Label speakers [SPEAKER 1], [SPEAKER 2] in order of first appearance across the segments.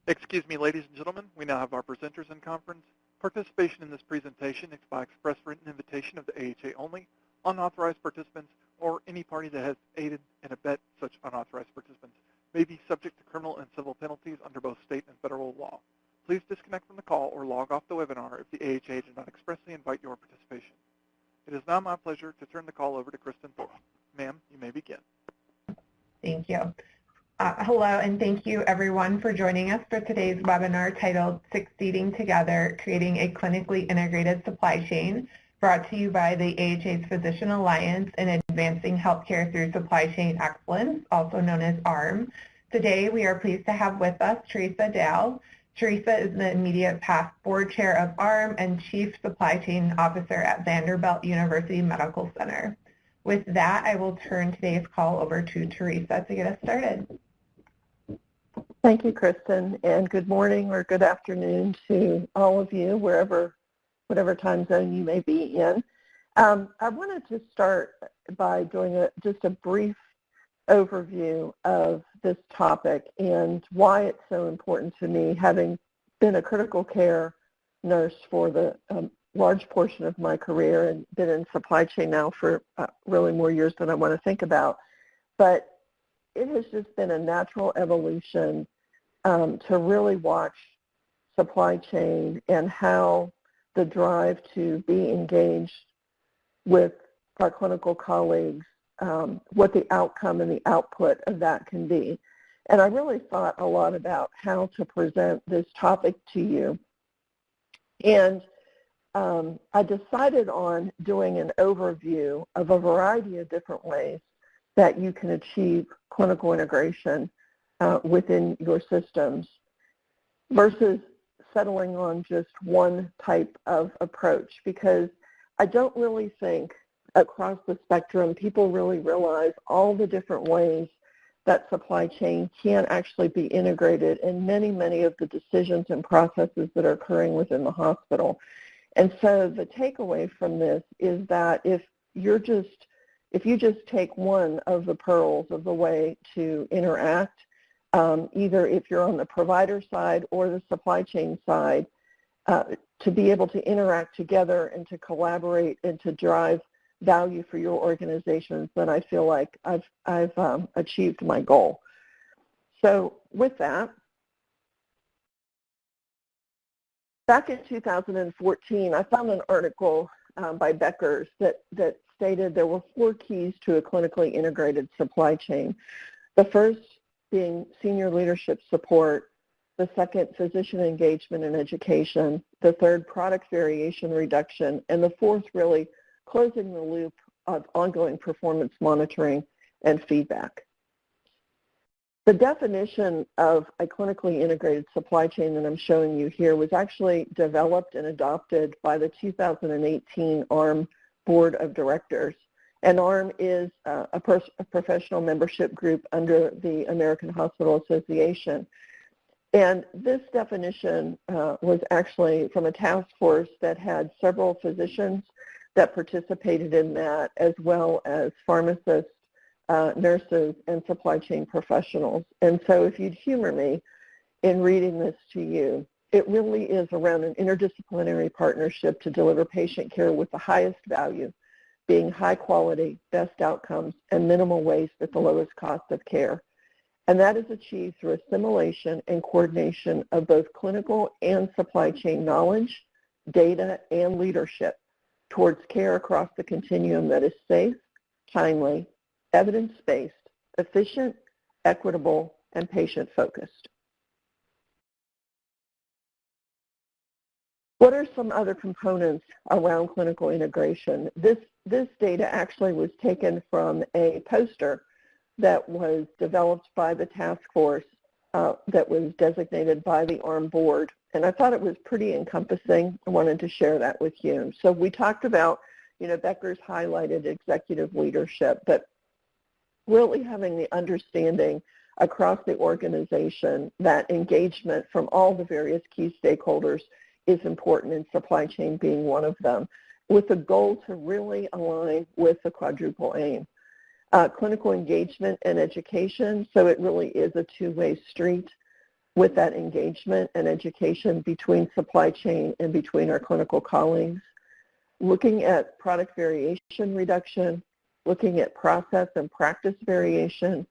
[SPEAKER 1] Excuse me, ladies and gentlemen, we now have our presenters in conference. Participation in this presentation is by express written invitation of the AHA only. Unauthorized participants or any party that has aided and abetted such unauthorized participants may be subject to criminal and civil penalties under both state and federal law. Please disconnect from the call or log off the webinar if the AHA did not expressly invite your participation. It is now my pleasure to turn the call over to Kristen Thorpe. Ma'am, you may begin.
[SPEAKER 2] Thank you. Hello, and thank you everyone for joining us for today's webinar titled Succeeding Together, Creating a Clinically Integrated Supply Chain, brought to you by the AHA's Physician Alliance in Advancing Healthcare Through Supply Chain Excellence, also known as AHRMM. Today we are pleased to have with us Teresa Dail. Teresa is the immediate past board chair of AHRMM and Chief Supply Chain Officer at Vanderbilt University Medical Center. With that, I will turn today's call over to Teresa to get us started.
[SPEAKER 3] Thank you, Kristen, and good morning or good afternoon to all of you, whatever time zone you may be in. I wanted to start by doing just a brief overview of this topic and why it's so important to me, having been a critical care nurse for the large portion of my career and been in supply chain now for really more years than I want to think about. But it has just been a natural evolution to really watch supply chain and how the drive to be engaged with our clinical colleagues, what the outcome and the output of that can be. And I really thought a lot about how to present this topic to you. And I decided on doing an overview of a variety of different ways that you can achieve clinical integration within your systems versus settling on just one type of approach, because I don't really think across the spectrum people really realize all the different ways that supply chain can actually be integrated in many, many of the decisions and processes that are occurring within the hospital. And so the takeaway from this is that if you just take one of the pearls of the way to interact, either if you're on the provider side or the supply chain side, to be able to interact together and to collaborate and to drive value for your organizations, then I feel like I've achieved my goal. So with that, back in 2014, I found an article by Beckers that stated there were 4 keys to a clinically integrated supply chain. The first being senior leadership support, the second, physician engagement and education, the third, product variation reduction, and the fourth, really closing the loop of ongoing performance monitoring and feedback. The definition of a clinically integrated supply chain that I'm showing you here was actually developed and adopted by the 2018 AHRMM Board of Directors. And AHRMM is a professional membership group under the American Hospital Association. And this definition was actually from a task force that had several physicians that participated in that, as well as pharmacists, nurses, and supply chain professionals. And so if you'd humor me in reading this to you, it really is around an interdisciplinary partnership to deliver patient care with the highest value, being high quality, best outcomes, and minimal waste at the lowest cost of care. And that is achieved through assimilation and coordination of both clinical and supply chain knowledge, data, and leadership towards care across the continuum that is safe, timely, evidence-based, efficient, equitable, and patient-focused. What are some other components around clinical integration? This data actually was taken from a poster that was developed by the task force that was designated by the AHRMM board, and I thought it was pretty encompassing. I wanted to share that with you. So we talked about, Becker's highlighted executive leadership, but really having the understanding across the organization that engagement from all the various key stakeholders is important, and supply chain being one of them, with the goal to really align with the quadruple aim. Clinical engagement and education, so it really is a two-way street. with that engagement and education between supply chain and between our clinical colleagues, looking at product variation reduction, looking at process and practice variation,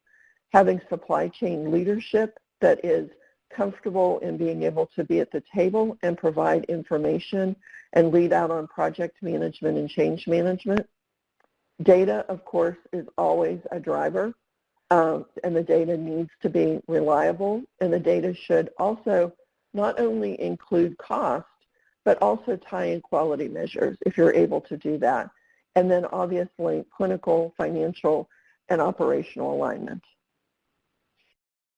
[SPEAKER 3] having supply chain leadership that is comfortable in being able to be at the table and provide information and lead out on project management and change management. Data, of course, is always a driver, and the data needs to be reliable, and the data should also not only include cost, but also tie in quality measures if you're able to do that. And then obviously clinical, financial, and operational alignment.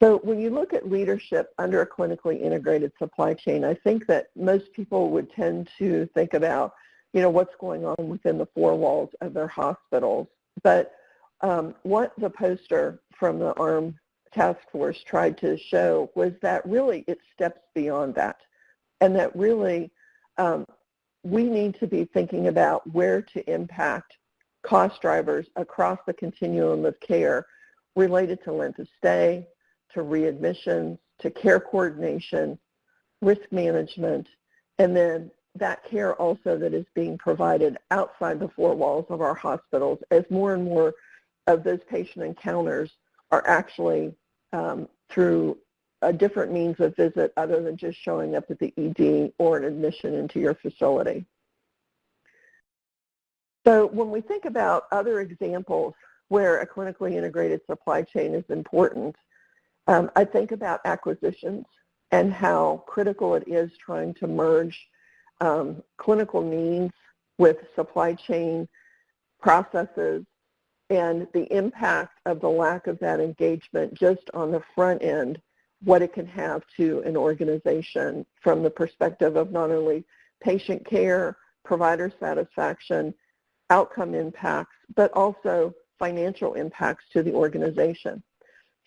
[SPEAKER 3] So when you look at leadership under a clinically integrated supply chain, I think that most people would tend to think about, what's going on within the four walls of their hospitals. But what the poster from the AHRMM task force tried to show was that really it steps beyond that, and that really we need to be thinking about where to impact cost drivers across the continuum of care related to length of stay, to readmissions, to care coordination, risk management, and then that care also that is being provided outside the four walls of our hospitals as more and more of those patient encounters are actually through a different means of visit other than just showing up at the ED or an admission into your facility. So when we think about other examples where a clinically integrated supply chain is important, I think about acquisitions and how critical it is trying to merge clinical needs with supply chain processes and the impact of the lack of that engagement just on the front end, what it can have to an organization from the perspective of not only patient care, provider satisfaction, outcome impacts, but also financial impacts to the organization.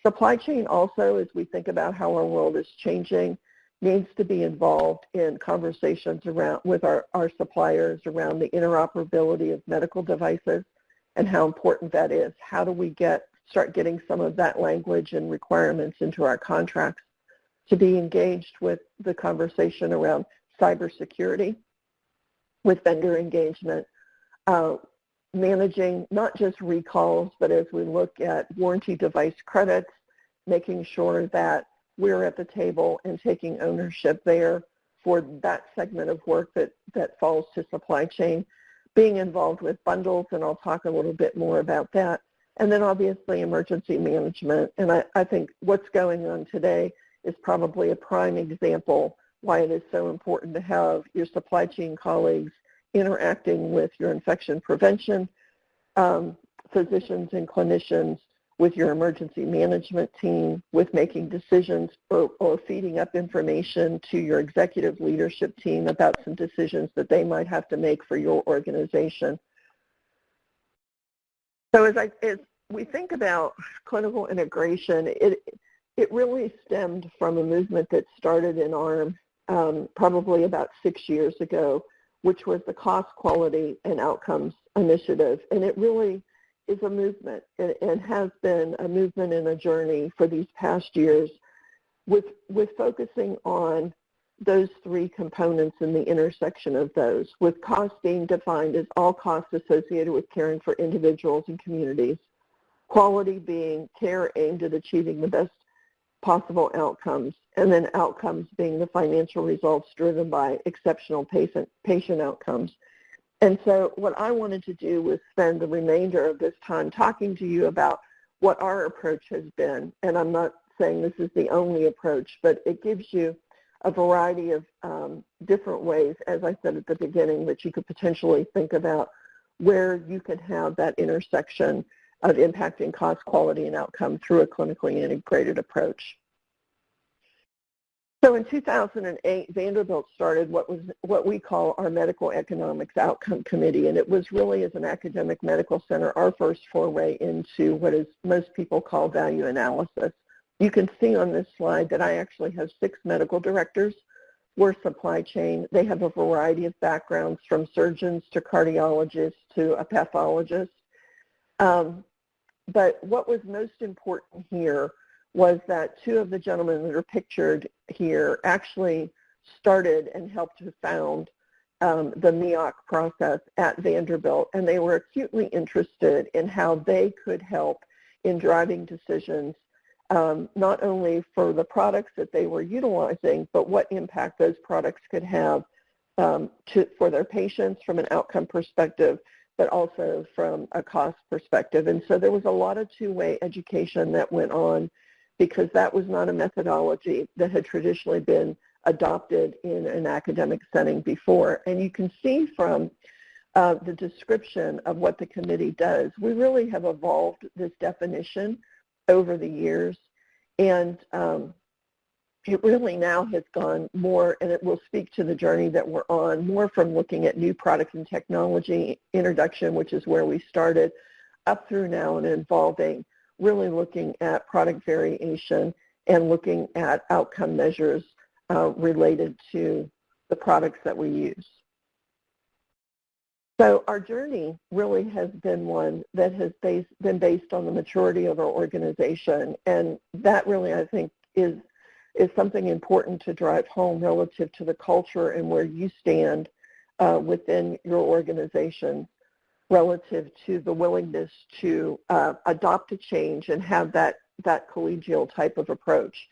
[SPEAKER 3] Supply chain also, as we think about how our world is changing, needs to be involved in conversations with our suppliers around the interoperability of medical devices and how important that is. How do we start getting some of that language and requirements into our contracts to be engaged with the conversation around cybersecurity, with vendor engagement, managing not just recalls, but as we look at warranty device credits, making sure that we're at the table and taking ownership there for that segment of work that falls to supply chain, being involved with bundles, and I'll talk a little bit more about that, and then obviously emergency management. And I think what's going on today is probably a prime example why it is so important to have your supply chain colleagues interacting with your infection prevention physicians and clinicians, with your emergency management team, with making decisions or feeding up information to your executive leadership team about some decisions that they might have to make for your organization. So as we think about clinical integration, it really stemmed from a movement that started in AHRMM probably about 6 years ago, which was the Cost, Quality, and Outcomes Initiative. And it really is a movement and has been a movement and a journey for these past years with focusing on those three components and the intersection of those, with cost being defined as all costs associated with caring for individuals and communities, quality being care aimed at achieving the best possible outcomes, and then outcomes being the financial results driven by exceptional patient outcomes. And so what I wanted to do was spend the remainder of this time talking to you about what our approach has been. And I'm not saying this is the only approach, but it gives you a variety of different ways, as I said at the beginning, that you could potentially think about where you can have that intersection of impacting cost, quality, and outcome through a clinically integrated approach. So in 2008, Vanderbilt started what we call our Medical Economics Outcome Committee, and it was really, as an academic medical center, our first foray into what is most people call value analysis. You can see on this slide that I actually have 6 medical directors for supply chain. They have a variety of backgrounds, from surgeons to cardiologists to a pathologist. But what was most important here was that two of the gentlemen that are pictured here actually started and helped to found the MEOC process at Vanderbilt, and they were acutely interested in how they could help in driving decisions, not only for the products that they were utilizing, but what impact those products could have for their patients from an outcome perspective, but also from a cost perspective. And so there was a lot of two-way education that went on, because that was not a methodology that had traditionally been adopted in an academic setting before. And you can see from the description of what the committee does, we really have evolved this definition over the years, and it really now has gone more, and it will speak to the journey that we're on, more from looking at new product and technology introduction, which is where we started, up through now and involving really looking at product variation and looking at outcome measures related to the products that we use. So our journey really has been one that has been based on the maturity of our organization, and that really, I think, is something important to drive home relative to the culture and where you stand within your organization relative to the willingness to adopt a change and have that collegial type of approach.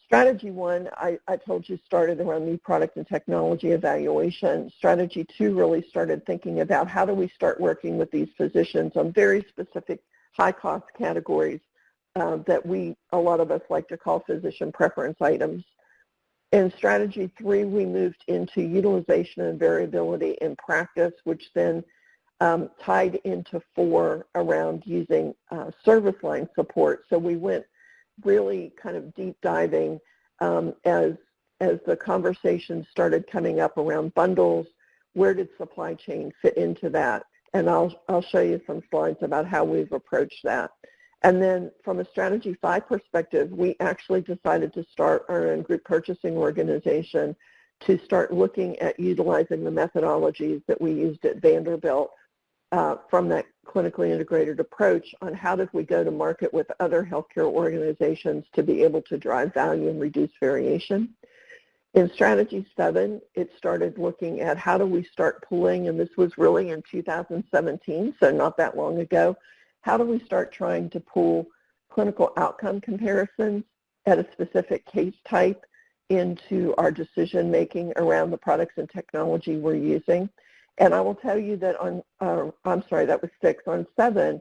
[SPEAKER 3] Strategy 1, I told you, started around new product and technology evaluation. Strategy 2 really started thinking about how do we start working with these physicians on very specific high-cost categories that a lot of us like to call physician preference items. In strategy 3, we moved into utilization and variability in practice, which then tied into 4 around using service line support. So we went really kind of deep diving as the conversation started coming up around bundles. Where did supply chain fit into that? And I'll show you some slides about how we've approached that. And then from a strategy 5 perspective, we actually decided to start our own group purchasing organization to start looking at utilizing the methodologies that we used at Vanderbilt from that clinically integrated approach on how did we go to market with other healthcare organizations to be able to drive value and reduce variation. In strategy 7, it started looking at how do we start pulling, and this was really in 2017, so not that long ago, how do we start trying to pull clinical outcome comparisons at a specific case type into our decision making around the products and technology we're using. And I will tell you that that was 6. On 7,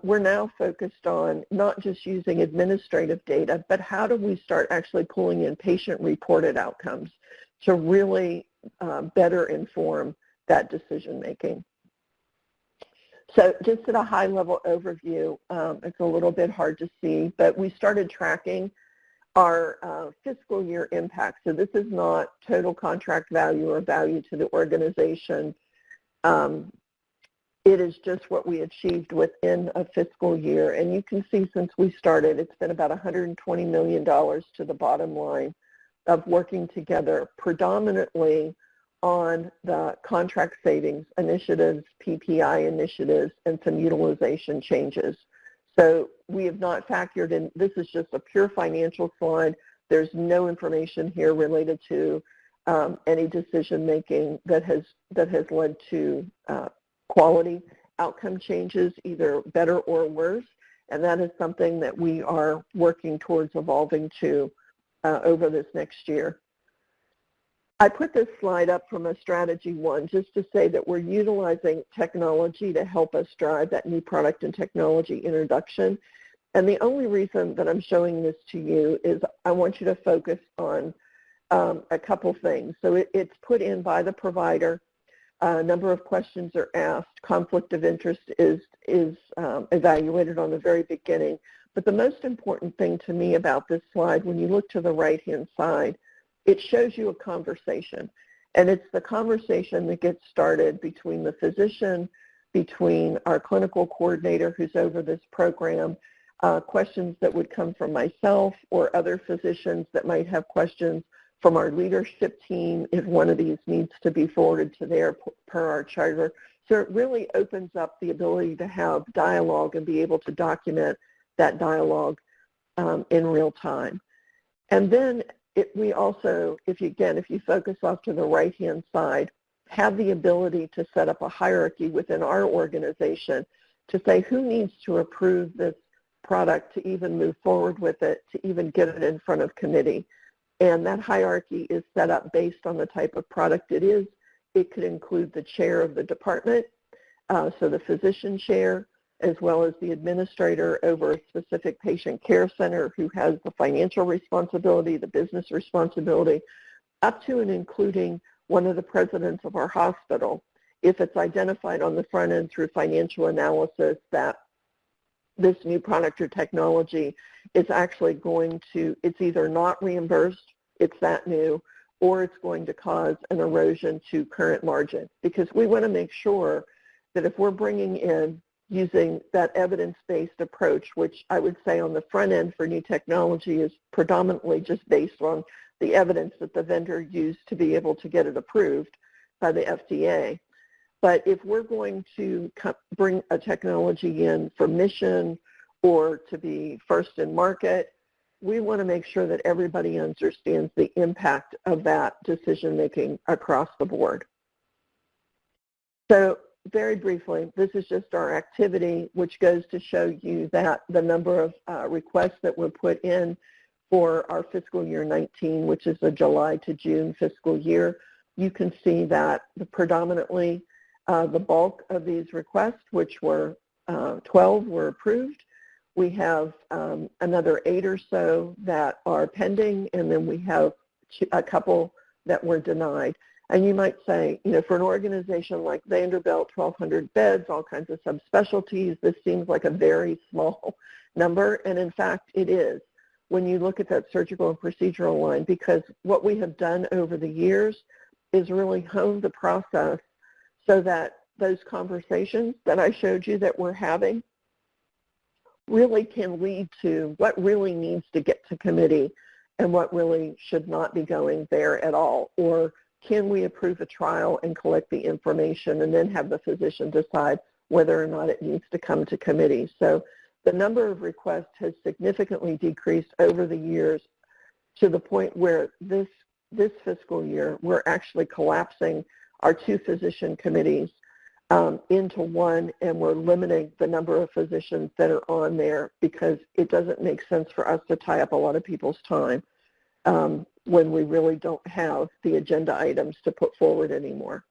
[SPEAKER 3] we're now focused on not just using administrative data, but how do we start actually pulling in patient-reported outcomes to really better inform that decision-making. So just at a high-level overview, it's a little bit hard to see, but we started tracking our fiscal year impact. So this is not total contract value or value to the organization. It is just what we achieved within a fiscal year. And you can see since we started, it's been about $120 million to the bottom line of working together predominantly on the contract savings initiatives, PPI initiatives, and some utilization changes. So we have not factored in, this is just a pure financial slide. There's no information here related to any decision making that has led to quality outcome changes, either better or worse. And that is something that we are working towards evolving to over this next year. I put this slide up from a strategy 1 just to say that we're utilizing technology to help us drive that new product and technology introduction. And the only reason that I'm showing this to you is I want you to focus on a couple things. So it's put in by the provider. A number of questions are asked. Conflict of interest is evaluated on the very beginning. But the most important thing to me about this slide, when you look to the right-hand side, it shows you a conversation, and it's the conversation that gets started between the physician, between our clinical coordinator who's over this program, questions that would come from myself or other physicians that might have questions from our leadership team if one of these needs to be forwarded to there per our charter. So it really opens up the ability to have dialogue and be able to document that dialogue in real time. And then we also, if you focus off to the right-hand side, have the ability to set up a hierarchy within our organization to say who needs to approve this product to even move forward with it, to even get it in front of committee. And that hierarchy is set up based on the type of product it is. It could include the chair of the department, so the physician chair, as well as the administrator over a specific patient care center who has the financial responsibility, the business responsibility, up to and including one of the presidents of our hospital, if it's identified on the front end through financial analysis that this new product or technology is actually going to, it's either not reimbursed, it's that new, or it's going to cause an erosion to current margin. Because we want to make sure that if we're bringing in using that evidence-based approach, which I would say on the front end for new technology is predominantly just based on the evidence that the vendor used to be able to get it approved by the FDA. But if we're going to bring a technology in for mission or to be first in market, we want to make sure that everybody understands the impact of that decision-making across the board. So very briefly, this is just our activity, which goes to show you that the number of requests that were put in for our fiscal year 19, which is the July to June fiscal year. You can see that predominantly the bulk of these requests, which were 12, were approved. We have another 8 or so that are pending, and then we have a couple that were denied. And you might say, for an organization like Vanderbilt, 1,200 beds, all kinds of subspecialties, this seems like a very small number, and in fact it is when you look at that surgical and procedural line, because what we have done over the years is really hone the process so that those conversations that I showed you that we're having really can lead to what really needs to get to committee and what really should not be going there at all. Or can we approve a trial and collect the information and then have the physician decide whether or not it needs to come to committee. So the number of requests has significantly decreased over the years to the point where this fiscal year we're actually collapsing our 2 physician committees into one, and we're limiting the number of physicians that are on there because it doesn't make sense for us to tie up a lot of people's time when we really don't have the agenda items to put forward anymore.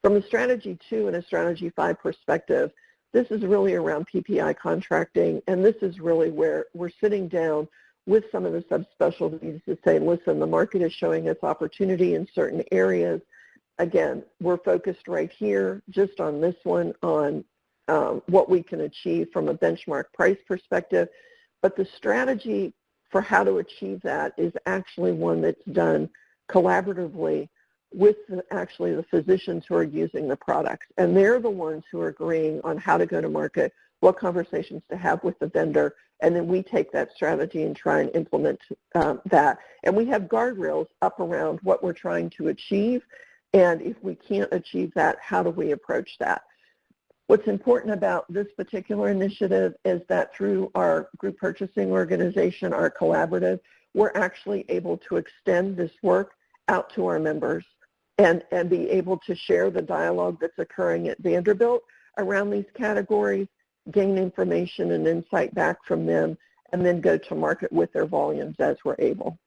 [SPEAKER 3] From a Strategy 2 and a Strategy 5 perspective, this is really around PPI contracting, and this is really where we're sitting down with some of the subspecialties to say, listen, the market is showing us opportunity in certain areas. Again, we're focused right here just on this one, on what we can achieve from a benchmark price perspective. But the strategy for how to achieve that is actually one that's done collaboratively with actually the physicians who are using the products. And they're the ones who are agreeing on how to go to market, what conversations to have with the vendor, and then we take that strategy and try and implement that. And we have guardrails up around what we're trying to achieve. And if we can't achieve that, how do we approach that? What's important about this particular initiative is that through our group purchasing organization, our collaborative, we're actually able to extend this work out to our members and be able to share the dialogue that's occurring at Vanderbilt around these categories, gain information and insight back from them, and then go to market with their volumes as we're able.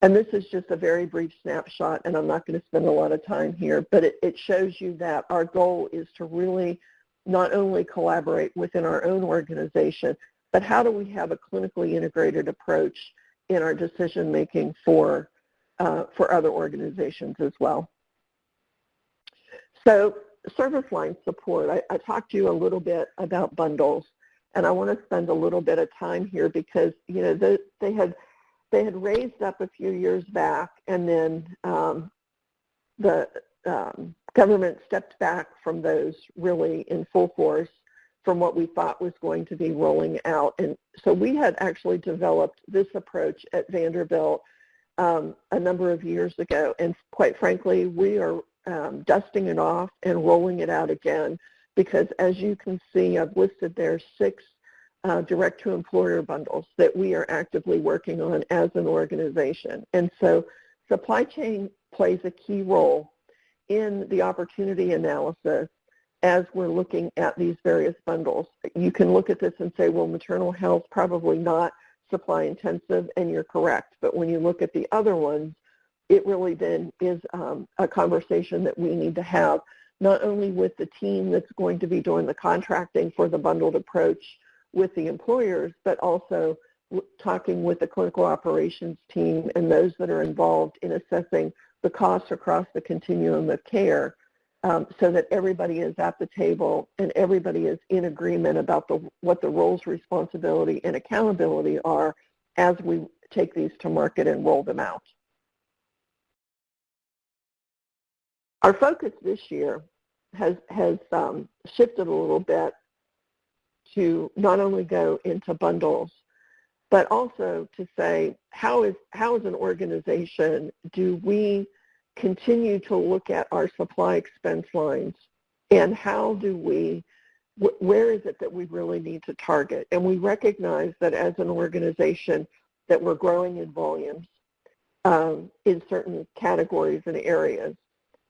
[SPEAKER 3] And this is just a very brief snapshot, and I'm not going to spend a lot of time here, but it shows you that our goal is to really not only collaborate within our own organization, but how do we have a clinically integrated approach in our decision-making for other organizations as well. So service line support, I talked to you a little bit about bundles, and I want to spend a little bit of time here because, they had raised up a few years back, and then the government stepped back from those really in full force from what we thought was going to be rolling out. And so we had actually developed this approach at Vanderbilt a number of years ago, and quite frankly, we are dusting it off and rolling it out again because, as you can see, I've listed there 6 direct-to-employer bundles that we are actively working on as an organization. And so supply chain plays a key role in the opportunity analysis as we're looking at these various bundles. You can look at this and say, well, maternal health probably not supply intensive, and you're correct. But when you look at the other ones, it really then is a conversation that we need to have, not only with the team that's going to be doing the contracting for the bundled approach with the employers, but also talking with the clinical operations team and those that are involved in assessing the costs across the continuum of care, so that everybody is at the table and everybody is in agreement about what the roles, responsibility, and accountability are as we take these to market and roll them out. Our focus this year has shifted a little bit to not only go into bundles, but also to say, how as an organization do we continue to look at our supply expense lines, and how do we, where is it that we really need to target? And we recognize that as an organization that we're growing in volumes in certain categories and areas,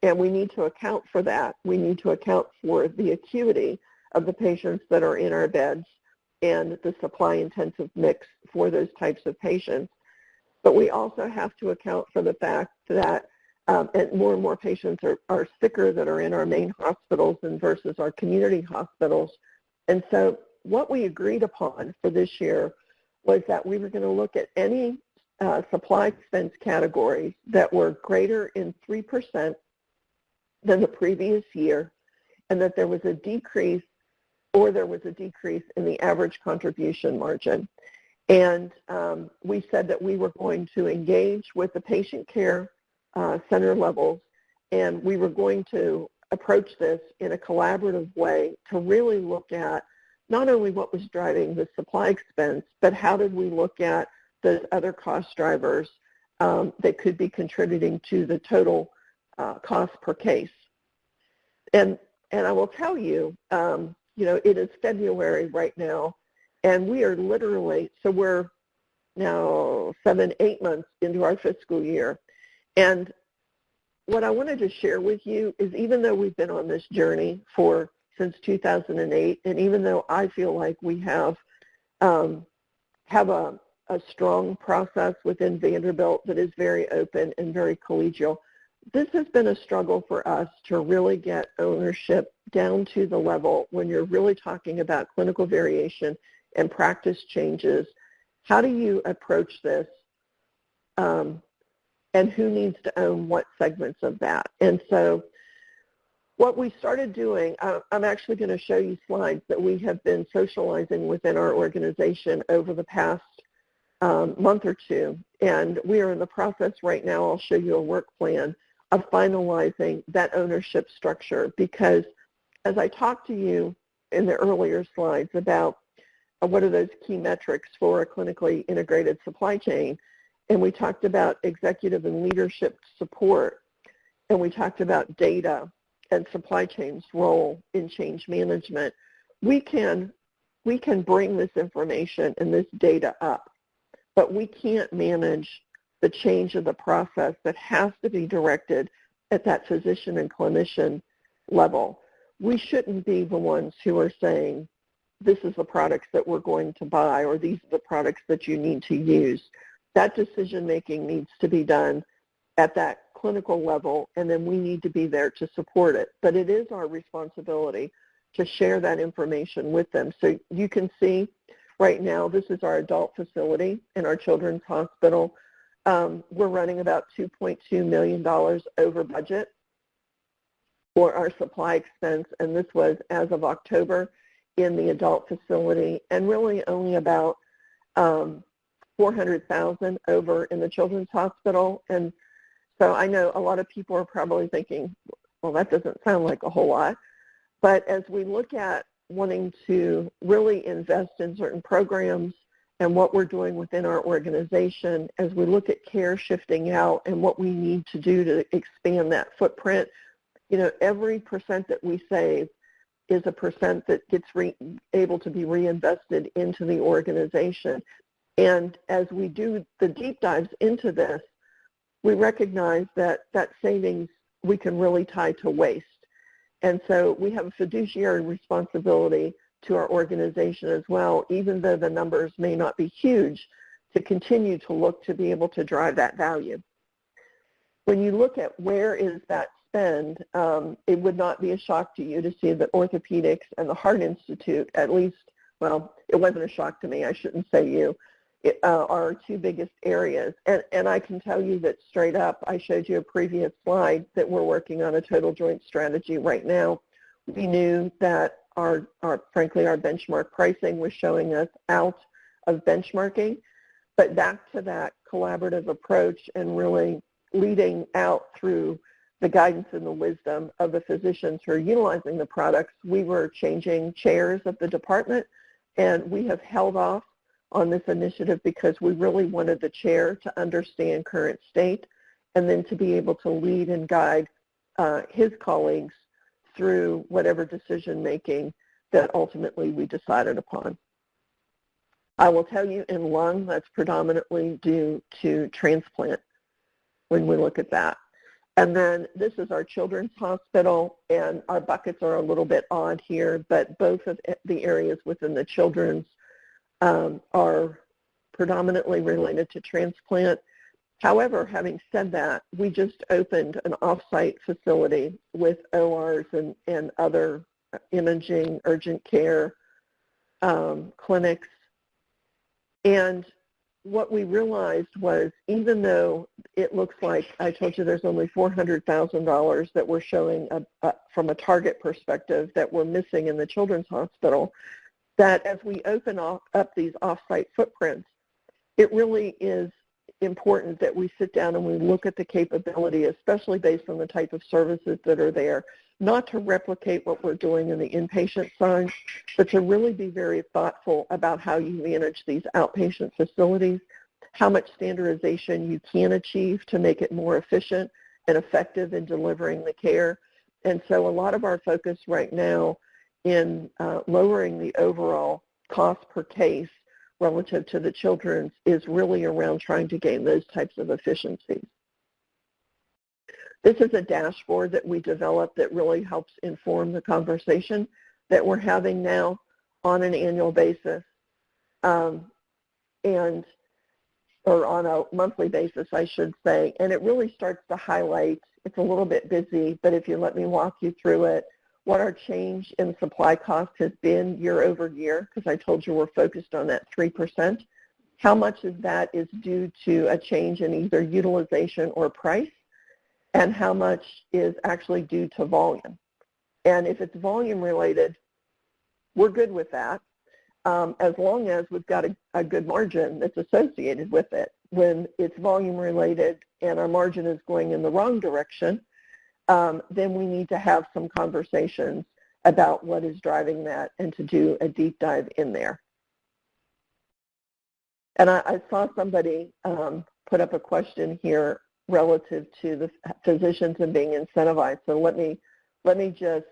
[SPEAKER 3] and we need to account for that. We need to account for the acuity of the patients that are in our beds and the supply-intensive mix for those types of patients. But we also have to account for the fact that and more patients are sicker that are in our main hospitals and versus our community hospitals. And so what we agreed upon for this year was that we were going to look at any supply expense categories that were greater in 3% than the previous year, and that there was a decrease in the average contribution margin. And we said that we were going to engage with the patient care center levels, and we were going to approach this in a collaborative way to really look at not only what was driving the supply expense, but how did we look at those other cost drivers that could be contributing to the total cost per case. And I will tell you, it is February right now, and we are literally, so we're now 7-8 months into our fiscal year. And what I wanted to share with you is, even though we've been on this journey since 2008, and even though I feel like we have a strong process within Vanderbilt that is very open and very collegial, this has been a struggle for us to really get ownership down to the level when you're really talking about clinical variation and practice changes. How do you approach this? And who needs to own what segments of that? And so what we started doing, I'm actually going to show you slides that we have been socializing within our organization over the past month or two. And we are in the process right now, I'll show you a work plan of finalizing that ownership structure, because as I talked to you in the earlier slides about what are those key metrics for a clinically integrated supply chain, and we talked about executive and leadership support, and we talked about data and supply chain's role in change management, we can bring this information and this data up, but we can't manage the change of the process that has to be directed at that physician and clinician level. We shouldn't be the ones who are saying, this is the products that we're going to buy, or these are the products that you need to use. That decision-making needs to be done at that clinical level, and then we need to be there to support it. But it is our responsibility to share that information with them. So you can see right now, this is our adult facility in our children's hospital. We're running about $2.2 million over budget for our supply expense, and this was as of October in the adult facility, and really only about $400,000 over in the children's hospital. And so I know a lot of people are probably thinking, well, that doesn't sound like a whole lot. But as we look at wanting to really invest in certain programs and what we're doing within our organization, as we look at care shifting out and what we need to do to expand that footprint, every percent that we save is a percent that gets able to be reinvested into the organization. And as we do the deep dives into this, we recognize that that savings we can really tie to waste. And so we have a fiduciary responsibility to our organization as well, even though the numbers may not be huge, to continue to look to be able to drive that value. When you look at where is that spend, it would not be a shock to you to see that orthopedics and the Heart Institute, at least, well, it wasn't a shock to me, I shouldn't say you, are our two biggest areas. And I can tell you that straight up, I showed you a previous slide that we're working on a total joint strategy right now. We knew that frankly, our benchmark pricing was showing us out of benchmarking, but back to that collaborative approach and really leading out through the guidance and the wisdom of the physicians who are utilizing the products, we were changing chairs of the department, and we have held off on this initiative because we really wanted the chair to understand current state and then to be able to lead and guide his colleagues through whatever decision making that ultimately we decided upon. I will tell you in lung, that's predominantly due to transplant when we look at that. And then this is our children's hospital, and our buckets are a little bit odd here, but both of the areas within the children's are predominantly related to transplant. However, having said that, we just opened an off-site facility with ORs and other imaging, urgent care clinics. And what we realized was, even though it looks like, I told you there's only $400,000 that we're showing from a target perspective that we're missing in the children's hospital, that as we open up these off-site footprints, it really is important that we sit down and we look at the capability, especially based on the type of services that are there, not to replicate what we're doing in the inpatient side, but to really be very thoughtful about how you manage these outpatient facilities, how much standardization you can achieve to make it more efficient and effective in delivering the care. And so a lot of our focus right now in lowering the overall cost per case relative to the children's is really around trying to gain those types of efficiencies. This is a dashboard that we developed that really helps inform the conversation that we're having now on an annual basis, or on a monthly basis, I should say. And it really starts to highlight, it's a little bit busy, but if you let me walk you through it, what our change in supply cost has been year over year, because I told you we're focused on that 3%. How much of that is due to a change in either utilization or price, and how much is actually due to volume. And if it's volume related, we're good with that, as long as we've got a good margin that's associated with it. When it's volume related and our margin is going in the wrong direction, then we need to have some conversations about what is driving that and to do a deep dive in there. And I saw somebody put up a question here relative to the physicians and being incentivized. So let me just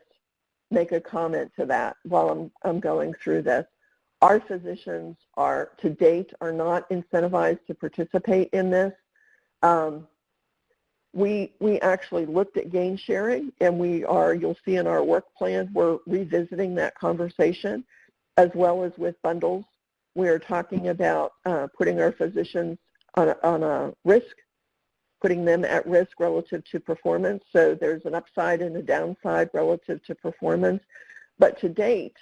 [SPEAKER 3] make a comment to that while I'm going through this. Our physicians are, to date, are not incentivized to participate in this. We actually looked at gain sharing, and you'll see in our work plan, we're revisiting that conversation, as well as with bundles. We're talking about putting our physicians on a risk, putting them at risk relative to performance. So there's an upside and a downside relative to performance. But to date,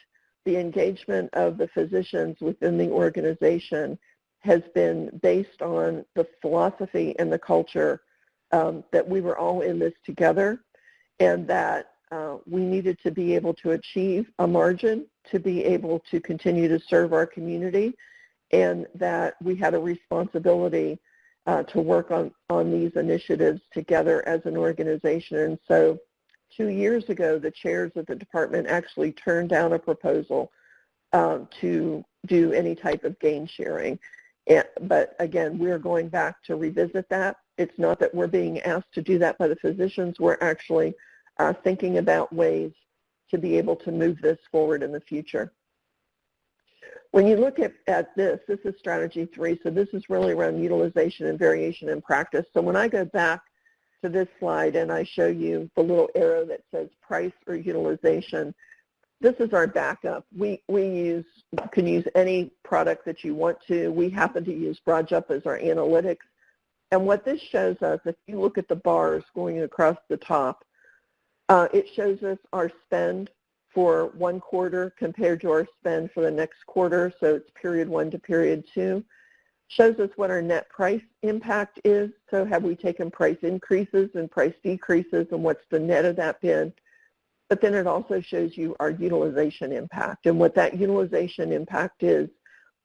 [SPEAKER 3] the engagement of the physicians within the organization has been based on the philosophy and the culture that we were all in this together, and that we needed to be able to achieve a margin to be able to continue to serve our community, and that we had a responsibility to work on these initiatives together as an organization. And so 2 years ago, the chairs of the department actually turned down a proposal to do any type of gain sharing. But again, we're going back to revisit that. It's not that we're being asked to do that by the physicians. We're actually thinking about ways to be able to move this forward in the future. When you look at this is strategy 3, so this is really around utilization and variation in practice. So when I go back to this slide and I show you the little arrow that says price or utilization, this is our backup. We can use any product that you want to. We happen to use BroadJump as our analytics. And what this shows us, if you look at the bars going across the top, it shows us our spend for one quarter compared to our spend for the next quarter. So it's period 1 to period 2. Shows us what our net price impact is. So have we taken price increases and price decreases, and what's the net of that been? But then it also shows you our utilization impact. And what that utilization impact is,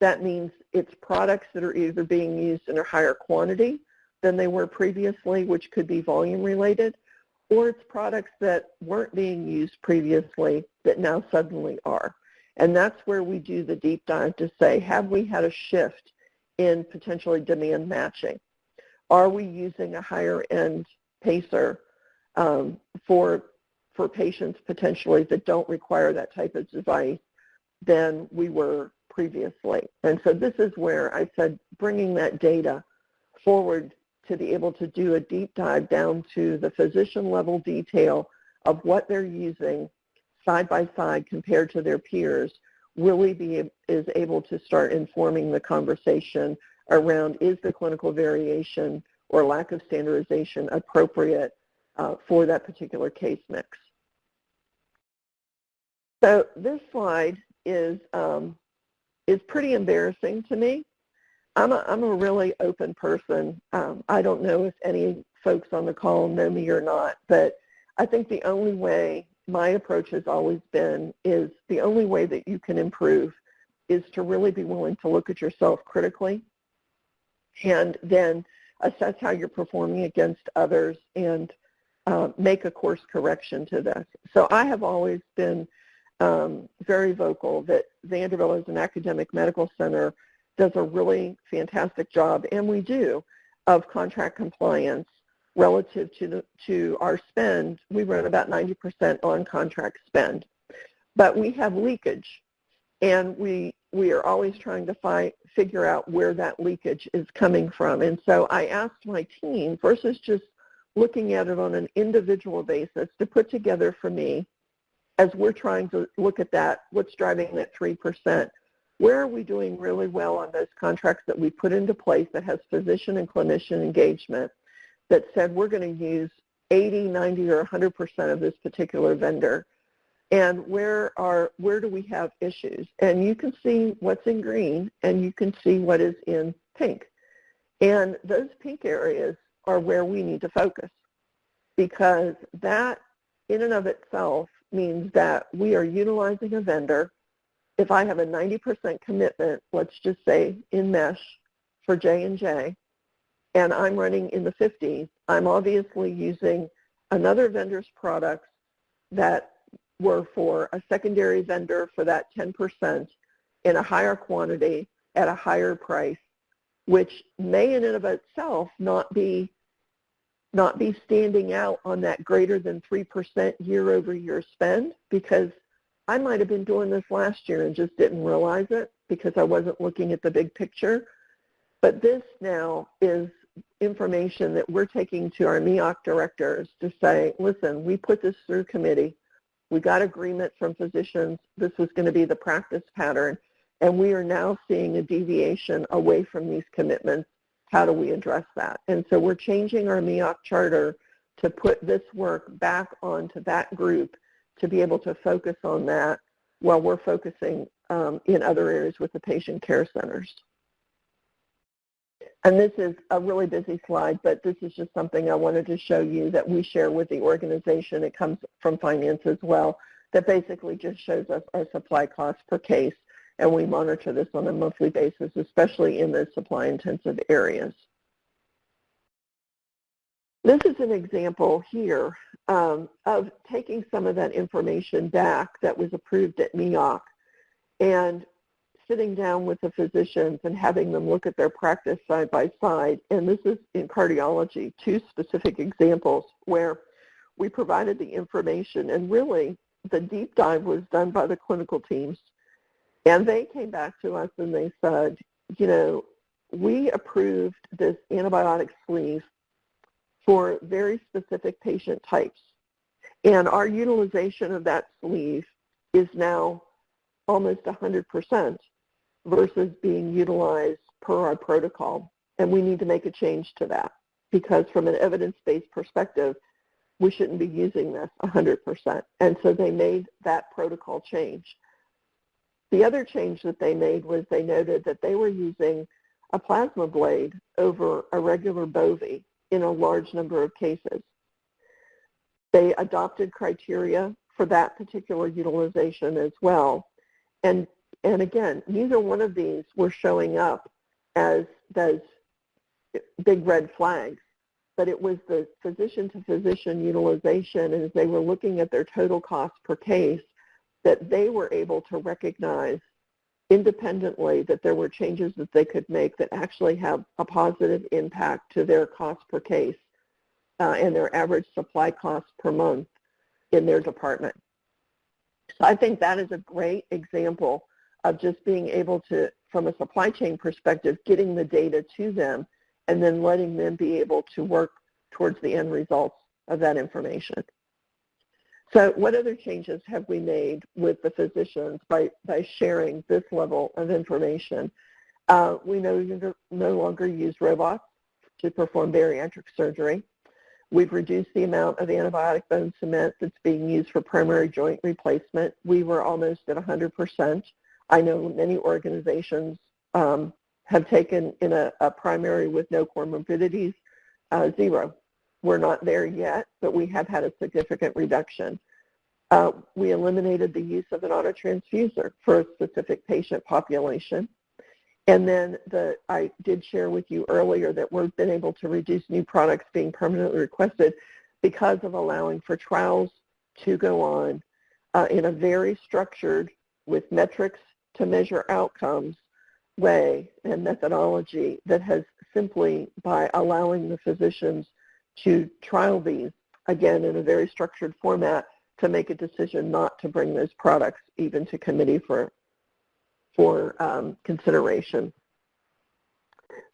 [SPEAKER 3] that means it's products that are either being used in a higher quantity than they were previously, which could be volume related, or it's products that weren't being used previously that now suddenly are. And that's where we do the deep dive to say, have we had a shift in potentially demand matching? Are we using a higher end pacer for patients potentially that don't require that type of device than we were previously? And so this is where I said bringing that data forward to be able to do a deep dive down to the physician level detail of what they're using side by side compared to their peers really is able to start informing the conversation around, is the clinical variation or lack of standardization appropriate for that particular case mix. So this slide is pretty embarrassing to me. I'm a really open person. I don't know if any folks on the call know me or not, but I think the only way, my approach has always been, is the only way that you can improve is to really be willing to look at yourself critically and then assess how you're performing against others and make a course correction to this. So I have always been very vocal that Vanderbilt as an academic medical center does a really fantastic job, and we do, of contract compliance relative to our spend. We run about 90% on contract spend. But we have leakage, and we are always trying to figure out where that leakage is coming from. And so I asked my team, versus just looking at it on an individual basis, to put together for me, as we're trying to look at that, what's driving that 3%, where are we doing really well on those contracts that we put into place that has physician and clinician engagement that said we're going to use 80, 90, or 100% of this particular vendor, and where do we have issues? And you can see what's in green, and you can see what is in pink. And those pink areas are where we need to focus, because that in and of itself means that we are utilizing a vendor. If I have a 90% commitment, let's just say in mesh for J&J, and I'm running in the 50s, I'm obviously using another vendor's products that were for a secondary vendor for that 10% in a higher quantity at a higher price, which may in and of itself not be standing out on that greater than 3% year-over-year spend, because I might have been doing this last year and just didn't realize it because I wasn't looking at the big picture. But this now is information that we're taking to our MEOC directors to say, listen, we put this through committee. We got agreement from physicians. This was going to be the practice pattern, and we are now seeing a deviation away from these commitments. How do we address that? And so we're changing our MEOC charter to put this work back onto that group to be able to focus on that while we're focusing in other areas with the patient care centers. And this is a really busy slide, but this is just something I wanted to show you that we share with the organization. It comes from finance as well, that basically just shows us our supply costs per case, and we monitor this on a monthly basis, especially in the supply-intensive areas. This is an example here of taking some of that information back that was approved at MEOC and sitting down with the physicians and having them look at their practice side by side. And this is in cardiology, 2 specific examples where we provided the information, and really the deep dive was done by the clinical teams, and they came back to us and they said, you know, we approved this antibiotic sleeve for very specific patient types, and our utilization of that sleeve is now almost 100% versus being utilized per our protocol, and we need to make a change to that because from an evidence-based perspective, we shouldn't be using this 100%, and so they made that protocol change. The other change that they made was they noted that they were using a plasma blade over a regular Bovie in a large number of cases. They adopted criteria for that particular utilization as well. And again, neither one of these were showing up as those big red flags, but it was the physician-to-physician utilization, and as they were looking at their total cost per case, that they were able to recognize independently that there were changes that they could make that actually have a positive impact to their cost per case and their average supply cost per month in their department. So I think that is a great example of just being able to, from a supply chain perspective, getting the data to them and then letting them be able to work towards the end results of that information. So what other changes have we made with the physicians by sharing this level of information? We no longer use robots to perform bariatric surgery. We've reduced the amount of antibiotic bone cement that's being used for primary joint replacement. We were almost at 100%. I know many organizations have taken in a primary with no comorbidities, 0. We're not there yet, but we have had a significant reduction. We eliminated the use of an autotransfuser for a specific patient population. And then I did share with you earlier that we've been able to reduce new products being permanently requested because of allowing for trials to go on in a very structured, with metrics to measure outcomes way and methodology that has simply, by allowing the physicians to trial these, again, in a very structured format, to make a decision not to bring those products even to committee for consideration.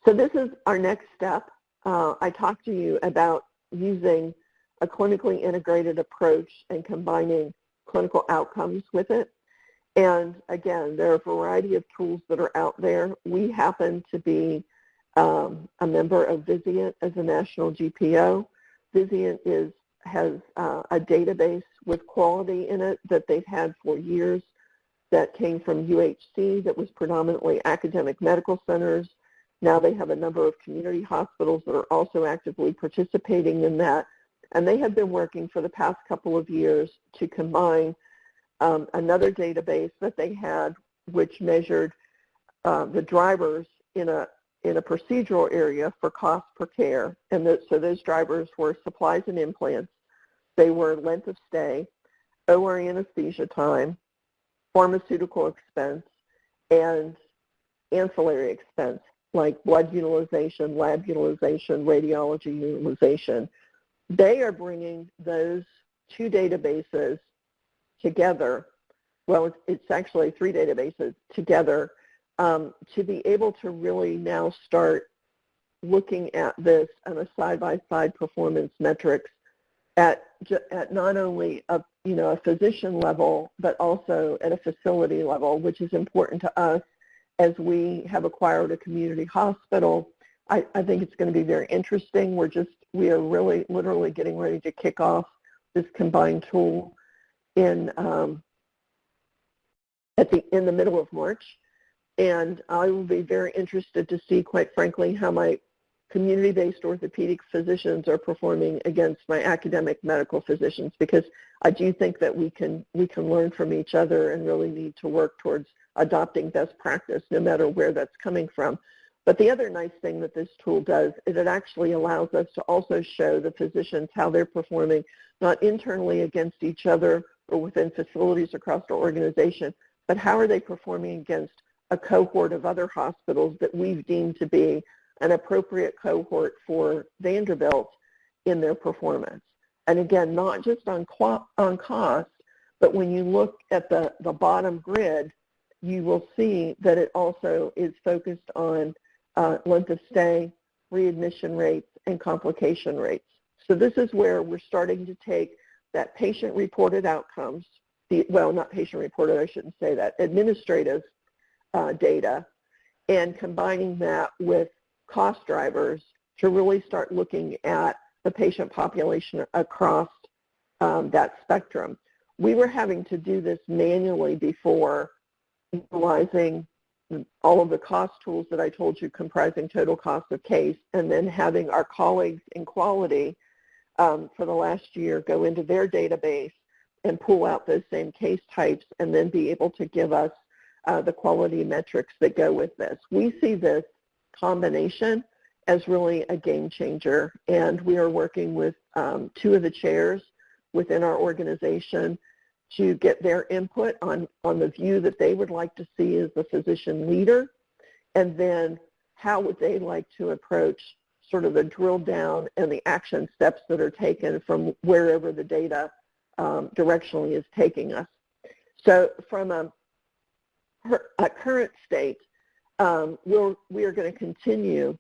[SPEAKER 3] So this is our next step. I talked to you about using a clinically integrated approach and combining clinical outcomes with it. And again, there are a variety of tools that are out there. We happen to be a member of Vizient as a national GPO. Vizient has a database with quality in it that they've had for years that came from UHC that was predominantly academic medical centers. Now they have a number of community hospitals that are also actively participating in that. And they have been working for the past couple of years to combine another database that they had, which measured the drivers in a procedural area for cost per care. And so those drivers were supplies and implants. They were length of stay, OR anesthesia time, pharmaceutical expense, and ancillary expense like blood utilization, lab utilization, radiology utilization. They are bringing those two databases together. Well, it's actually 3 databases together to be able to really now start looking at this on a side-by-side performance metrics at not only a physician level, but also at a facility level, which is important to us as we have acquired a community hospital. I think it's going to be very interesting. We are really literally getting ready to kick off this combined tool in the middle of March, and I will be very interested to see, quite frankly, how my community-based orthopedic physicians are performing against my academic medical physicians, because I do think that we can learn from each other and really need to work towards adopting best practice no matter where that's coming from. But the other nice thing that this tool does is it actually allows us to also show the physicians how they're performing, not internally against each other or within facilities across our organization, but how are they performing against a cohort of other hospitals that we've deemed to be an appropriate cohort for Vanderbilt in their performance. And again, not just on cost, But when you look at the bottom grid, you will see that it also is focused on length of stay, readmission rates, and complication rates. So this is where we're starting to take that patient-reported outcomes, well, not patient-reported, I shouldn't say that, administrative data, and combining that with cost drivers to really start looking at the patient population across that spectrum. We were having to do this manually before, utilizing all of the cost tools that I told you comprising total cost of case, and then having our colleagues in quality for the last year go into their database and pull out those same case types and then be able to give us the quality metrics that go with this. We see this combination as really a game changer, and we are working with two of the chairs within our organization to get their input on the view that they would like to see as the physician leader, and then how would they like to approach sort of the drill down and the action steps that are taken from wherever the data directionally is taking us. So from a current state, we are going to continue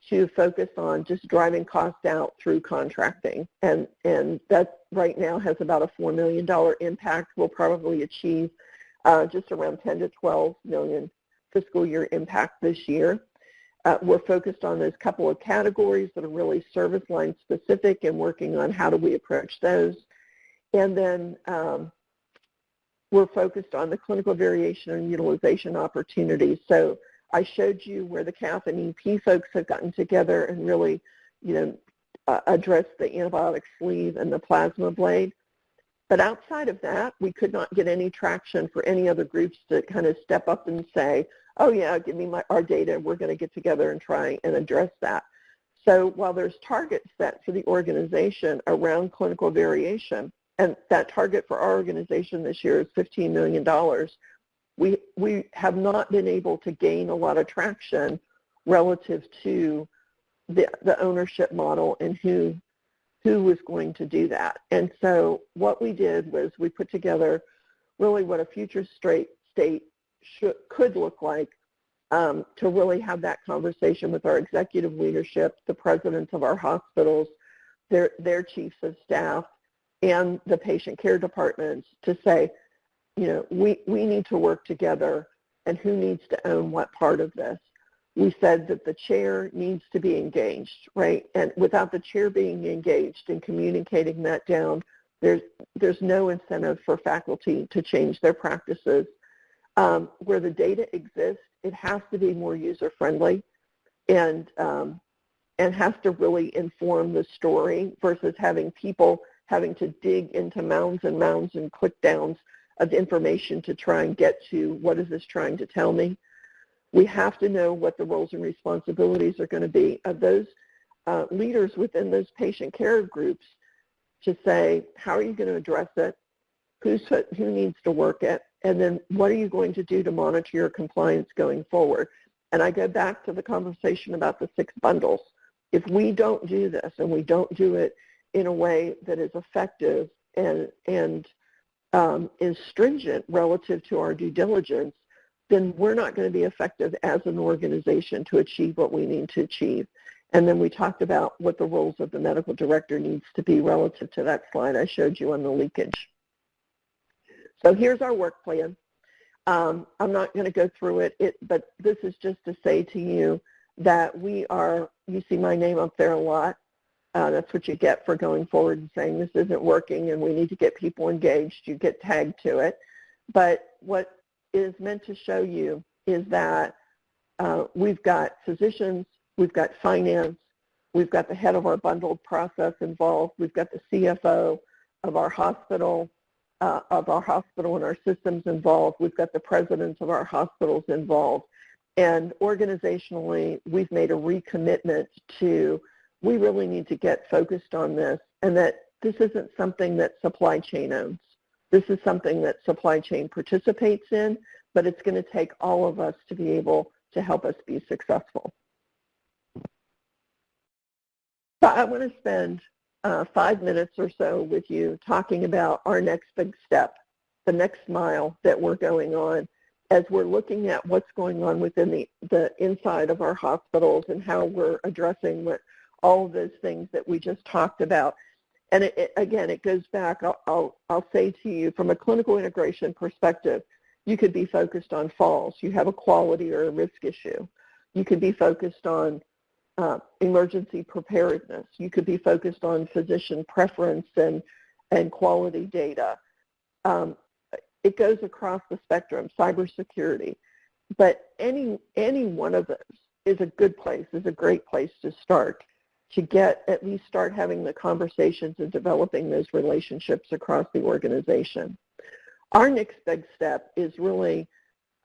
[SPEAKER 3] to focus on just driving costs out through contracting, and that right now has about a $4 million impact. We'll probably achieve just around 10 to 12 million fiscal year impact this year. We're focused on those couple of categories that are really service line specific and working on how do we approach those. And then we're focused on the clinical variation and utilization opportunities. So I showed you where the CAF and EP folks have gotten together and really, addressed the antibiotic sleeve and the plasma blade. But outside of that, we could not get any traction for any other groups to kind of step up and say, oh yeah, give me our data, we're going to get together and try and address that. So while there's targets set for the organization around clinical variation, and that target for our organization this year is $15 million, we have not been able to gain a lot of traction relative to the ownership model and who was going to do that. And so what we did was we put together really what a future state could look like to really have that conversation with our executive leadership, the presidents of our hospitals, their chiefs of staff, and the patient care departments to say, we need to work together, and who needs to own what part of this. We said that the chair needs to be engaged, right? And without the chair being engaged and communicating that down, there's no incentive for faculty to change their practices. Where the data exists, it has to be more user-friendly and has to really inform the story versus having people having to dig into mounds and click downs of information to try and get to what is this trying to tell me. We have to know what the roles and responsibilities are going to be of those leaders within those patient care groups to say, how are you going to address it? Who needs to work it? And then what are you going to do to monitor your compliance going forward? And I go back to the conversation about the 6 bundles. If we don't do this and we don't do it in a way that is effective and is stringent relative to our due diligence, then we're not going to be effective as an organization to achieve what we need to achieve. And then we talked about what the roles of the medical director needs to be relative to that slide I showed you on the leakage. So here's our work plan. I'm not going to go through it, but this is just to say to you that you see my name up there a lot. That's what you get for going forward and saying this isn't working and we need to get people engaged. You get tagged to it. But what is meant to show you is that we've got physicians, we've got finance, we've got the head of our bundled process involved, we've got the CFO of our hospital and our systems involved, we've got the presidents of our hospitals involved. And organizationally, we've made a recommitment to we really need to get focused on this, and that this isn't something that supply chain owns. This is something that supply chain participates in, but it's going to take all of us to be able to help us be successful. So I want to spend 5 minutes or so with you talking about our next big step the next mile that we're going on as we're looking at what's going on within the inside of our hospitals and how we're addressing all of those things that we just talked about. And again, it goes back, I'll say to you, from a clinical integration perspective, you could be focused on falls. You have a quality or a risk issue. You could be focused on emergency preparedness. You could be focused on physician preference and quality data. It goes across the spectrum, cybersecurity. But any one of those is a good place, is a great place to start, to at least start having the conversations and developing those relationships across the organization. Our next big step is really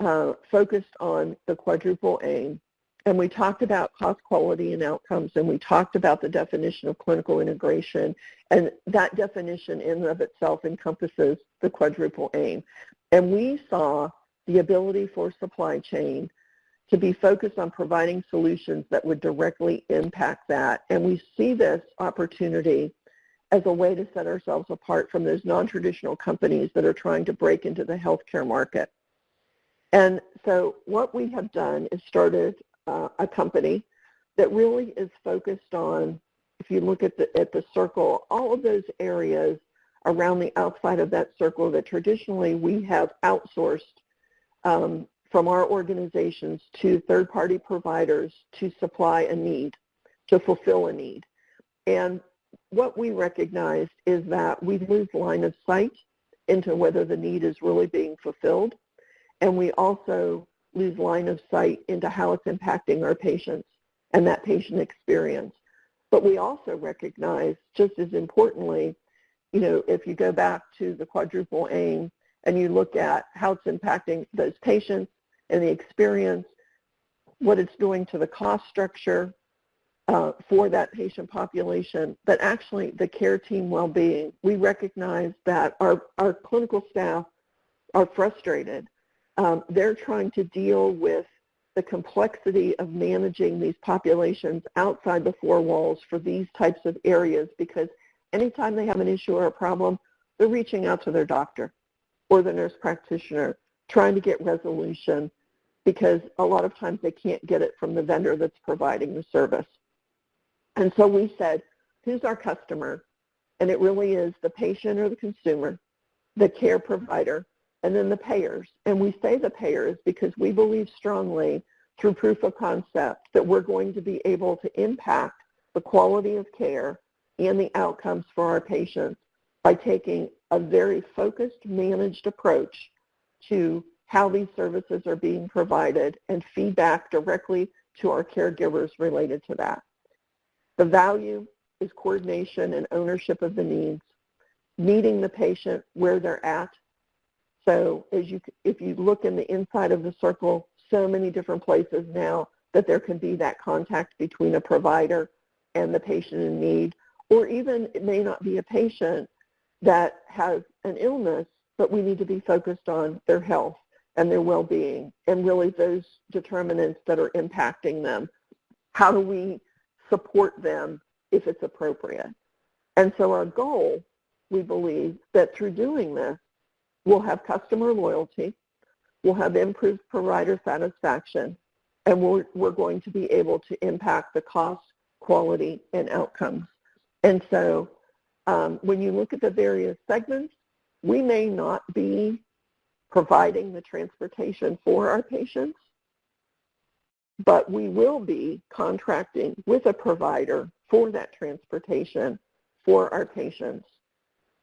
[SPEAKER 3] focused on the quadruple aim. And we talked about cost, quality, and outcomes, and we talked about the definition of clinical integration, and that definition in and of itself encompasses the quadruple aim. And we saw the ability for supply chain to be focused on providing solutions that would directly impact that. And we see this opportunity as a way to set ourselves apart from those non-traditional companies that are trying to break into the healthcare market. And so what we have done is started a company that really is focused on, if you look at the circle, all of those areas around the outside of that circle that traditionally we have outsourced from our organizations to third-party providers to supply a need, to fulfill a need. And what we recognized is that we lose line of sight into whether the need is really being fulfilled, and we also lose line of sight into how it's impacting our patients and that patient experience. But we also recognize, just as importantly, if you go back to the quadruple aim and you look at how it's impacting those patients and the experience, what it's doing to the cost structure for that patient population, but actually the care team well-being, we recognize that our clinical staff are frustrated. They're trying to deal with the complexity of managing these populations outside the four walls for these types of areas, because anytime they have an issue or a problem, they're reaching out to their doctor or the nurse practitioner trying to get resolution, because a lot of times they can't get it from the vendor that's providing the service. And so we said, who's our customer? And it really is the patient or the consumer, the care provider, and then the payers. And we say the payers because we believe strongly through proof of concept that we're going to be able to impact the quality of care and the outcomes for our patients by taking a very focused, managed approach to how these services are being provided and feedback directly to our caregivers related to that. The value is coordination and ownership of the needs, meeting the patient where they're at. So if you look in the inside of the circle, so many different places now that there can be that contact between a provider and the patient in need, or even it may not be a patient that has an illness, but we need to be focused on their health and their well-being and really those determinants that are impacting them. How do we support them if it's appropriate? And so our goal, we believe, that through doing this, we'll have customer loyalty, we'll have improved provider satisfaction, and we're going to be able to impact the cost, quality, and outcomes. And so when you look at the various segments, we may not be providing the transportation for our patients, but we will be contracting with a provider for that transportation for our patients,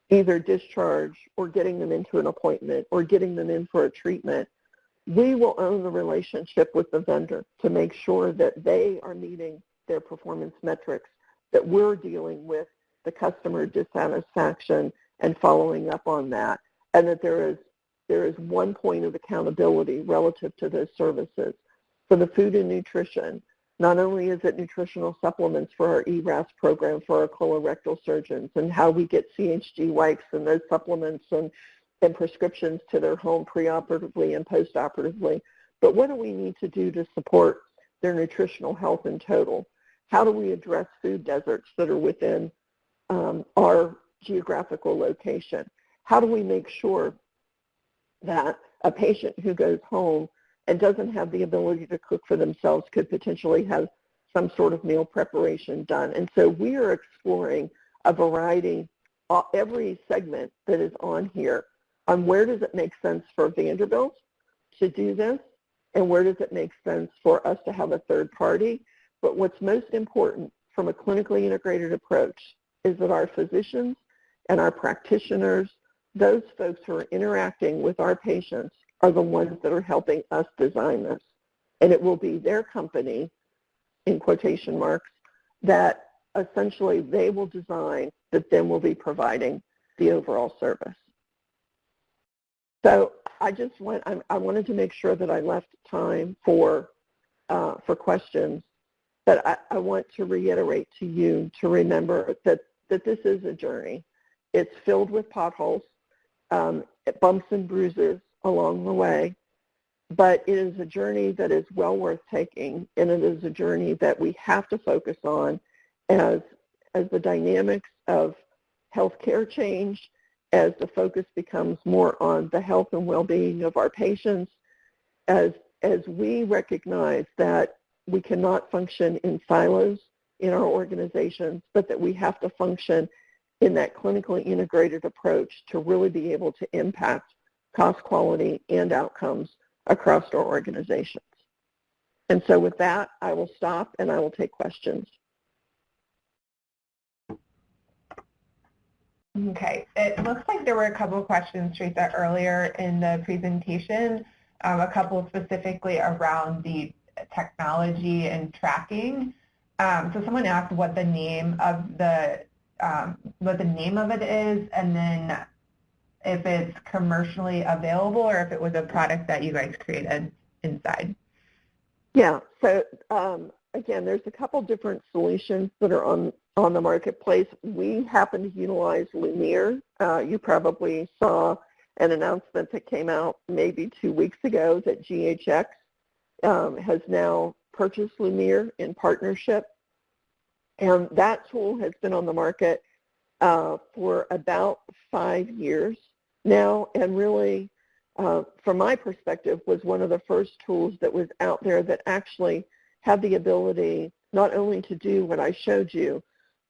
[SPEAKER 3] either discharge or getting them into an appointment or getting them in for a treatment. We will own the relationship with the vendor to make sure that they are meeting their performance metrics, that we're dealing with the customer dissatisfaction and following up on that, and that there is one point of accountability relative to those services. For the food and nutrition, not only is it nutritional supplements for our ERAS program for our colorectal surgeons and how we get CHG wipes and those supplements and prescriptions to their home preoperatively and postoperatively, but what do we need to do to support their nutritional health in total? How do we address food deserts that are within our geographical location? How do we make sure that a patient who goes home and doesn't have the ability to cook for themselves could potentially have some sort of meal preparation done. And so we are exploring a variety, every segment that is on here, on where does it make sense for Vanderbilt to do this, and where does it make sense for us to have a third party. But what's most important from a clinically integrated approach is that our physicians and our practitioners, those folks who are interacting with our patients, are the ones that are helping us design this. And it will be their company, in quotation marks, that essentially they will design, that then will be providing the overall service. So I wanted to make sure that I left time for questions, but I want to reiterate to you to remember that this is a journey. It's filled with potholes, bumps and bruises along the way, but it is a journey that is well worth taking, and it is a journey that we have to focus on as the dynamics of healthcare change, as the focus becomes more on the health and well-being of our patients, as we recognize that we cannot function in silos in our organizations, but that we have to function in that clinically integrated approach to really be able to impact cost, quality, and outcomes across our organizations. And so with that, I will stop and I will take questions.
[SPEAKER 2] Okay, it looks like there were a couple of questions, Teresa, earlier in the presentation, a couple specifically around the technology and tracking. So someone asked what the name of it is, and then if it's commercially available or if it was a product that you guys created inside.
[SPEAKER 3] Yeah, so again, there's a couple different solutions that are on the marketplace. We happen to utilize Lumiere. You probably saw an announcement that came out maybe 2 weeks ago that GHX has now purchased Lumiere in partnership. And that tool has been on the market for about 5 years now, and really, from my perspective, was one of the first tools that was out there that actually had the ability not only to do what I showed you,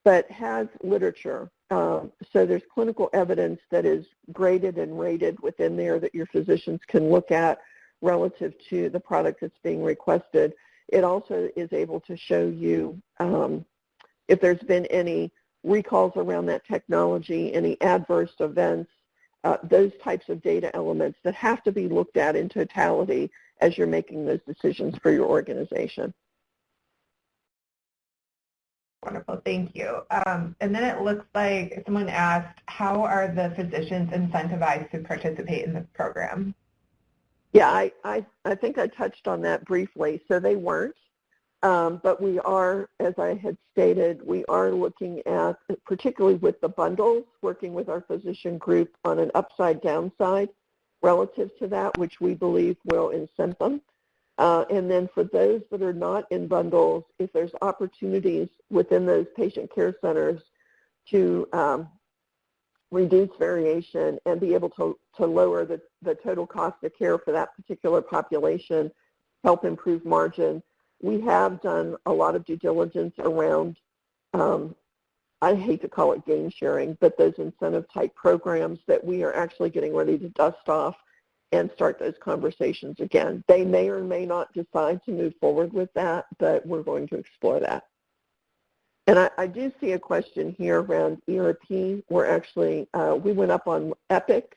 [SPEAKER 3] but has literature. So there's clinical evidence that is graded and rated within there that your physicians can look at relative to the product that's being requested. It also is able to show you if there's been any recalls around that technology, any adverse events, those types of data elements that have to be looked at in totality as you're making those decisions for your organization.
[SPEAKER 2] Wonderful, thank you. And then it looks like someone asked, how are the physicians incentivized to participate in this program?
[SPEAKER 3] Yeah, I think I touched on that briefly. So they weren't, but we are, as I had stated, we are looking at, particularly with the bundles, working with our physician group on an upside downside relative to that, which we believe will incent them. And then for those that are not in bundles, if there's opportunities within those patient care centers to reduce variation and be able to lower the total cost of care for that particular population, help improve margin. We have done a lot of due diligence around, I hate to call it gain sharing, but those incentive type programs that we are actually getting ready to dust off and start those conversations again. They may or may not decide to move forward with that, but we're going to explore that. And I do see a question here around ERP. We're actually, we went up on Epic,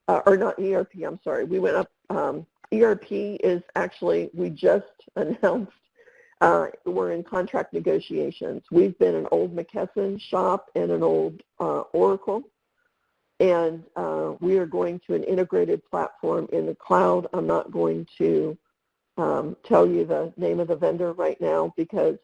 [SPEAKER 3] or not ERP, I'm sorry. We went up, ERP is actually, we just announced, we're in contract negotiations. We've been an old McKesson shop and an old Oracle. And we are going to an integrated platform in the cloud. I'm not going to tell you the name of the vendor right now because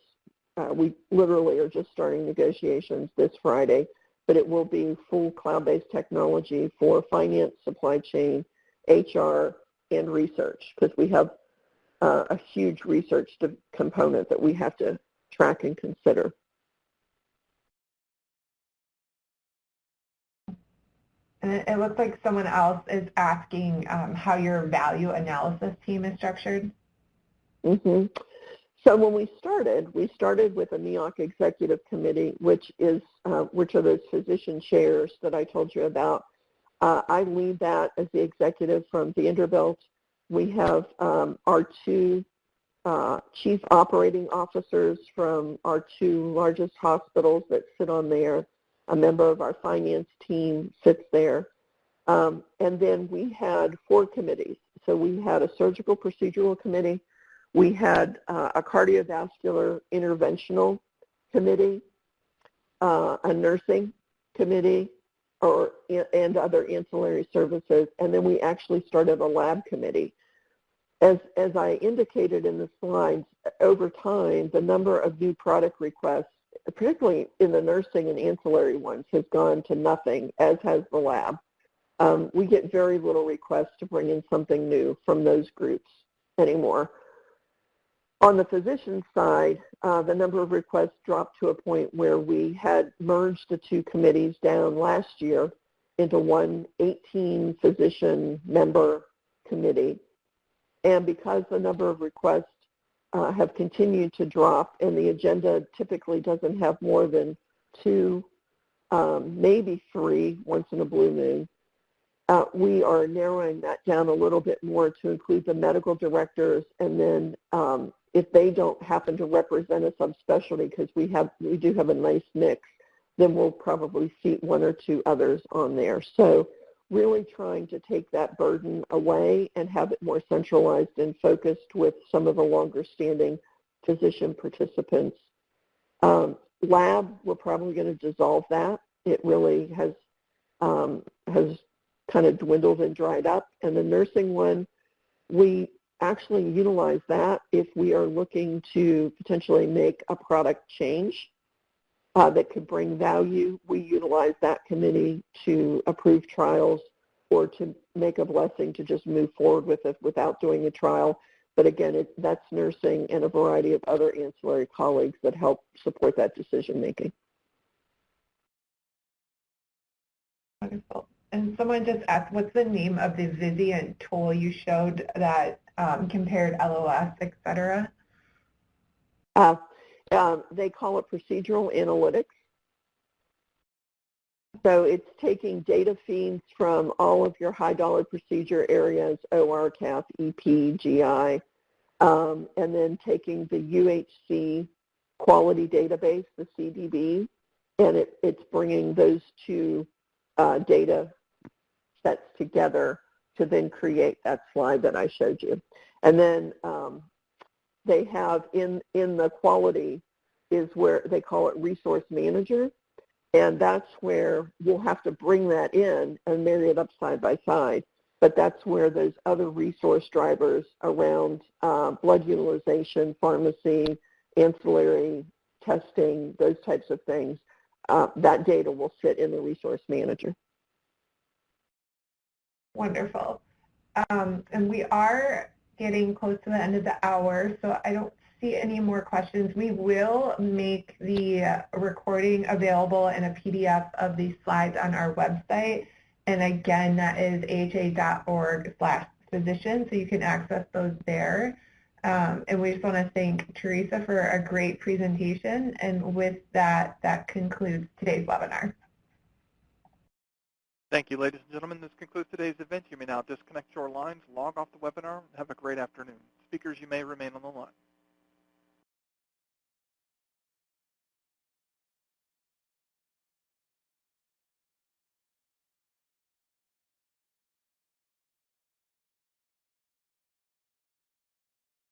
[SPEAKER 3] we literally are just starting negotiations this Friday, but it will be full cloud-based technology for finance, supply chain, HR, and research, because we have a huge research component that we have to track and consider.
[SPEAKER 2] And it looks like someone else is asking how your value analysis team is structured.
[SPEAKER 3] Mm-hmm. So when we started with a NEOC executive committee, which are those physician chairs that I told you about. I lead that as the executive from Vanderbilt. We have our two chief operating officers from our two largest hospitals that sit on there. A member of our finance team sits there. And then we had 4 committees. So we had a surgical procedural committee. We had a cardiovascular interventional committee, a nursing committee, and other ancillary services, and then we actually started a lab committee. As I indicated in the slides, over time, the number of new product requests, particularly in the nursing and ancillary ones, has gone to nothing, as has the lab. We get very little requests to bring in something new from those groups anymore. On the physician side, the number of requests dropped to a point where we had merged the 2 committees down last year into one 18-physician member committee. And because the number of requests have continued to drop and the agenda typically doesn't have more than 2, maybe 3 once in a blue moon, we are narrowing that down a little bit more to include the medical directors, and then if they don't happen to represent a subspecialty, because we do have a nice mix, then we'll probably seat 1 or 2 others on there. So really trying to take that burden away and have it more centralized and focused with some of the longer standing physician participants. Lab, we're probably going to dissolve that. It really has kind of dwindled and dried up. And the nursing one, we actually utilize that if we are looking to potentially make a product change that could bring value. We utilize that committee to approve trials or to make a blessing to just move forward with it without doing a trial. But again, that's nursing and a variety of other ancillary colleagues that help support that decision making.
[SPEAKER 2] Wonderful. And someone just asked, what's the name of the Vizient tool you showed that compared LOS, et cetera?
[SPEAKER 3] They call it procedural analytics. So it's taking data feeds from all of your high-dollar procedure areas, OR, CAF, EP, GI, and then taking the UHC quality database, the CDB, and it's bringing those 2 data sets together to then create that slide that I showed you. And then they have in the quality is where they call it resource manager, and that's where we'll have to bring that in and marry it up side by side. But that's where those other resource drivers around blood utilization, pharmacy, ancillary testing, those types of things, that data will sit in the resource manager.
[SPEAKER 2] Wonderful. And we are getting close to the end of the hour, so I don't see any more questions. We will make the recording available in a PDF of these slides on our website. And again, that is aha.org/physician, so you can access those there. And we just want to thank Teresa for a great presentation. And with that, that concludes today's webinar.
[SPEAKER 1] Thank you, ladies and gentlemen. This concludes today's event. You may now disconnect your lines, log off the webinar, and have a great afternoon. Speakers, you may remain on the line.